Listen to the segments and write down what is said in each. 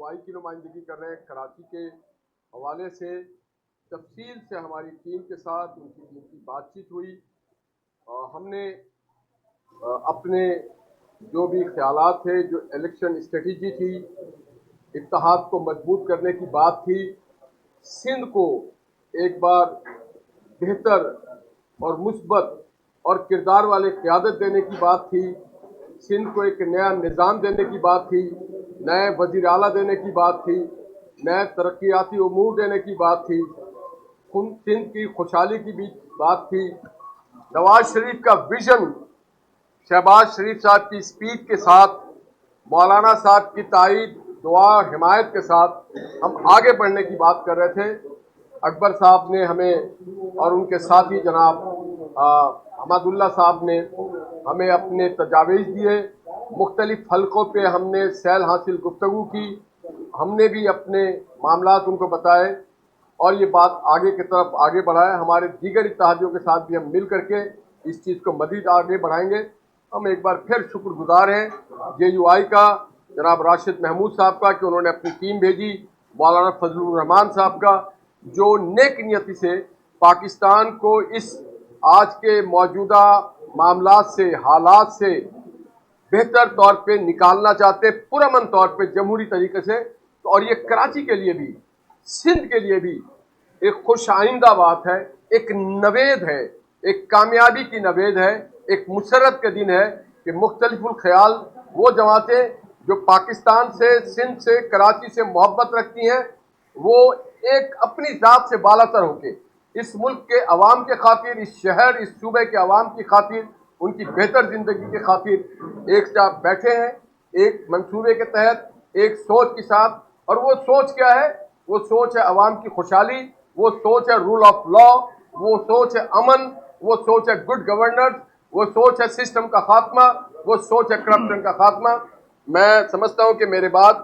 Y کی نمائندگی کر رہے ہیں کراچی کے حوالے سے تفصیل سے ہماری ٹیم کے ساتھ ان کی ٹیم کی بات چیت ہوئی. ہم نے اپنے جو بھی خیالات تھے, جو الیکشن اسٹریٹجی تھی, اتحاد کو مضبوط کرنے کی بات تھی, سندھ کو ایک بار بہتر اور مثبت اور کردار والے قیادت دینے کی بات تھی, سندھ کو ایک نیا نظام دینے کی بات تھی, نئے وزیر اعلیٰ دینے کی بات تھی, نئے ترقیاتی امور دینے کی بات تھی, سندھ کی خوشحالی کی بھی بات تھی. نواز شریف کا ویژن, شہباز شریف صاحب کی اسپیچ کے ساتھ, مولانا صاحب کی تائید, دعا, حمایت کے ساتھ ہم آگے بڑھنے کی بات کر رہے تھے. اکبر صاحب نے ہمیں اور ان کے ساتھی جناب حمد اللہ صاحب نے ہمیں اپنے تجاویز دیے, مختلف حلقوں پہ ہم نے سیل حاصل گفتگو کی, ہم نے بھی اپنے معاملات ان کو بتائے اور یہ بات آگے کی طرف آگے بڑھائے. ہمارے دیگر اتحادیوں کے ساتھ بھی ہم مل کر کے اس چیز کو مزید آگے بڑھائیں گے. ہم ایک بار پھر شکر گزار ہیں JUI کا, جناب راشد محمود صاحب کا کہ انہوں نے اپنی ٹیم بھیجی, مولانا فضل الرحمان صاحب کا جو نیک نیتی سے پاکستان کو اس آج کے موجودہ معاملات سے, حالات سے بہتر طور پہ نکالنا چاہتے, پرامن طور پہ, جمہوری طریقے سے. اور یہ کراچی کے لیے بھی, سندھ کے لیے بھی ایک خوش آئندہ بات ہے, ایک نوید ہے, ایک کامیابی کی نوید ہے, ایک مسرت کا دن ہے کہ مختلف الخیال وہ جماعتیں جو پاکستان سے, سندھ سے, کراچی سے محبت رکھتی ہیں, وہ ایک اپنی ذات سے بالا تر ہو کے اس ملک کے عوام کے خاطر, اس شہر, اس صوبے کے عوام کی خاطر, ان کی بہتر زندگی کے خاطر ایک ساتھ بیٹھے ہیں, ایک منصوبے کے تحت, ایک سوچ کے ساتھ. اور وہ سوچ کیا ہے؟ وہ سوچ ہے عوام کی خوشحالی, وہ سوچ ہے رول آف لا, وہ سوچ ہے امن, وہ سوچ ہے گڈ گورننس, وہ سوچ ہے سسٹم کا خاتمہ, وہ سوچ ہے کرپشن کا خاتمہ. میں سمجھتا ہوں کہ میرے بعد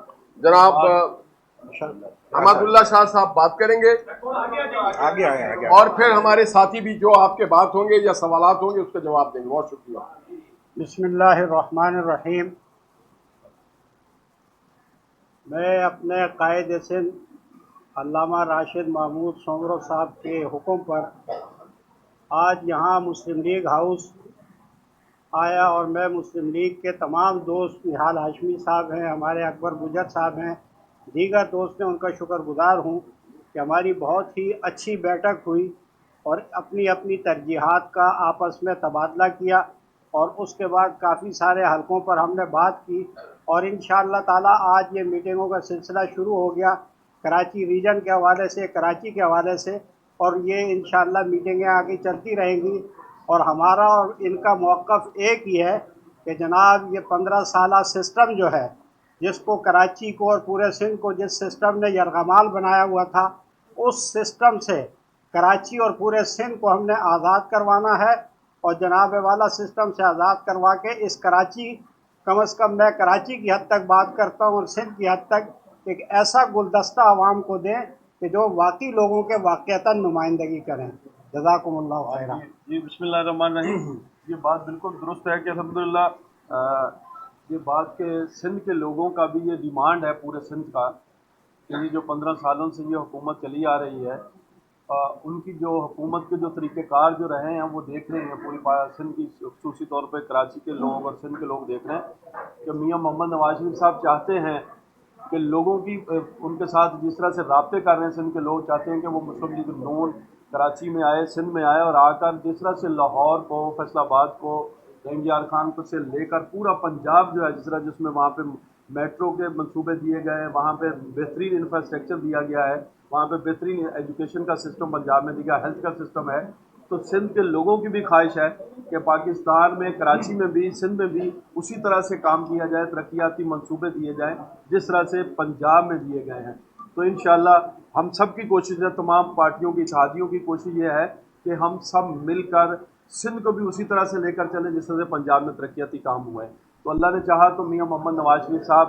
جناب حمد اللہ شاہ صاحب بات کریں گے, اور پھر ہمارے ساتھی بھی جو آپ کے بات ہوں گے یا سوالات ہوں گے اس کا جواب دیں گے. بہت شکریہ. بسم اللہ الرحمن الرحیم. میں اپنے قائد سندھ علامہ راشد محمود سونگرو صاحب کے حکم پر آج یہاں مسلم لیگ ہاؤس آیا, اور میں مسلم لیگ کے تمام دوست, نہال ہاشمی صاحب ہیں, ہمارے اکبر گجر صاحب ہیں, دیگر دوست ہیں, ان کا شکر گزار ہوں کہ ہماری بہت ہی اچھی بیٹھک ہوئی اور اپنی اپنی ترجیحات کا آپس میں تبادلہ کیا, اور اس کے بعد کافی سارے حلقوں پر ہم نے بات کی, اور انشاءاللہ تعالی آج یہ میٹنگوں کا سلسلہ شروع ہو گیا کراچی ریجن کے حوالے سے, کراچی کے حوالے سے, اور یہ انشاءاللہ میٹنگیں آگے چلتی رہیں گی. اور ہمارا اور ان کا موقف ایک ہی ہے کہ جناب یہ 15 سالہ سسٹم جو ہے, جس کو کراچی کو اور پورے سندھ کو جس سسٹم نے یرغمال بنایا ہوا تھا, اس سسٹم سے کراچی اور پورے سندھ کو ہم نے آزاد کروانا ہے. اور جناب والا سسٹم سے آزاد کروا کے اس کراچی, کم از کم میں کراچی کی حد تک بات کرتا ہوں اور سندھ کی حد تک, ایک ایسا گلدستہ عوام کو دیں کہ جو واقعی لوگوں کے واقعتاً نمائندگی کریں. جزاکم اللہ خیرہ. جی بسم اللہ الرحمن الرحیم. یہ بات بالکل درست ہے کہ الحمدللہ یہ بات کہ سندھ کے لوگوں کا بھی یہ ڈیمانڈ ہے, پورے سندھ کا, کہ یہ جو 15 سالوں سے یہ حکومت چلی آ رہی ہے, ان کی جو حکومت کے جو طریقہ کار جو رہے ہیں وہ دیکھ رہے ہیں پوری سندھ کی, خصوصی طور پہ کراچی کے لوگ اور سندھ کے لوگ دیکھ رہے ہیں کہ میاں محمد نواز شریف صاحب چاہتے ہیں کہ لوگوں کی, ان کے ساتھ جس طرح سے رابطے کر رہے ہیں سندھ کے لوگ, چاہتے ہیں کہ وہ مسلم لیگ نون کراچی میں آئے, سندھ میں آئے, اور آ کر جس طرح سے لاہور کو, فیصل آباد کو, NGR خان کو سے لے کر پورا پنجاب جو ہے, جس میں وہاں پہ میٹرو کے منصوبے دیے گئے ہیں, وہاں پہ بہترین انفراسٹرکچر دیا گیا ہے, وہاں پہ بہترین ایجوکیشن کا سسٹم پنجاب میں دیا گیا, ہیلتھ کا سسٹم ہے. تو سندھ کے لوگوں کی بھی خواہش ہے کہ پاکستان میں, کراچی میں بھی, سندھ میں بھی اسی طرح سے کام کیا جائے, ترقیاتی منصوبے دیے جائیں جس طرح سے پنجاب میں دیے گئے ہیں. تو انشاءاللہ ہم سب کی کوشش ہے, تمام پارٹیوں کی, اتحادیوں کی کوشش یہ ہے کہ ہم سب مل کر سندھ کو بھی اسی طرح سے لے کر چلیں جس طرح سے پنجاب میں ترقیاتی کام ہوا ہے. تو اللہ نے چاہا تو میاں محمد نواز شریف صاحب